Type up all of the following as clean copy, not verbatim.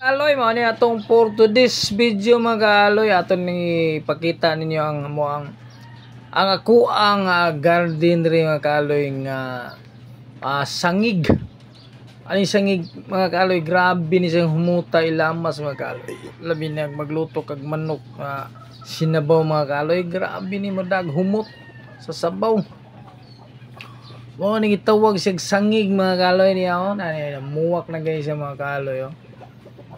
Aloy mo ni atong for today's video mga aloy aton ni ipakita ninyo ang ako ang garden rin mga kaloy nga sangig. Ano sangig mga kaloy, grabe ni siyang humuta ilamas mga kaloy. Labi na magluto kag manok sinabaw mga kaloy, grabe ni madag humot sa sabaw. Mo ni gitawag siya sangig mga kaloy niya muwak na guys sa mga kaloy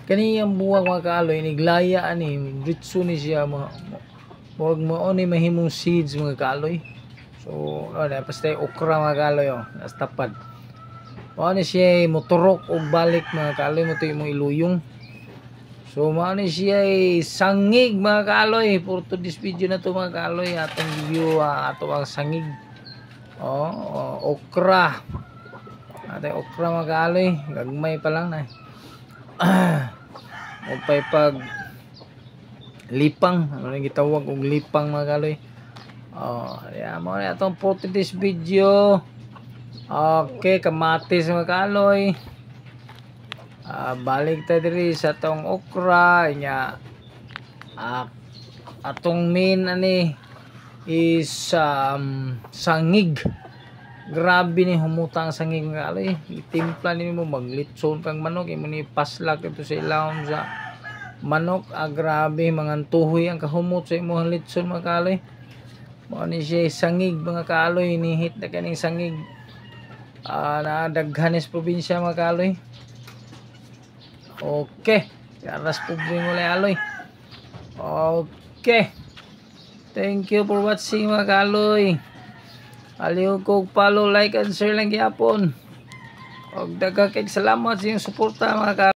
kaniyang buwag mga kaloy niglaya ani ritso ni siya mga wag mo ni mahimong seeds mga kaloy. So basta okra mga kaloy nas tapad ni siya motorok og balik mga kaloy mo mo iluyong. So ni siya sangig mga kaloy. For today's video na to mga kaloy atong review ato ang sangig okra okra mga kaloy gagmay pa lang na upay pag lipang ano gitawag og lipang mga kaloy. Mo na atong for today's video. Okay, kamatis mga kaloy. Balik ta diri sa atong okra nya. Atong main ani is sangig. Grabe ni humutang sangig nga kaloy. Itimpla nimo maglitson kang manok imo ni paslak ito sa ilawom sa manok. Grabe mga tuhoy ang kahumot sa imong litson mga kaloy. Mo ni siya sangig mga kaloy, nihit na kaning sangig na daghanes probinsya mga kaloy. Okay, aras pubring ulay aloy. Okay, thank you for watching mga kaloy. Aliw ko follow, like and share lang gyapon. Og daghang kay salamat sa inyong suporta mga kaloy.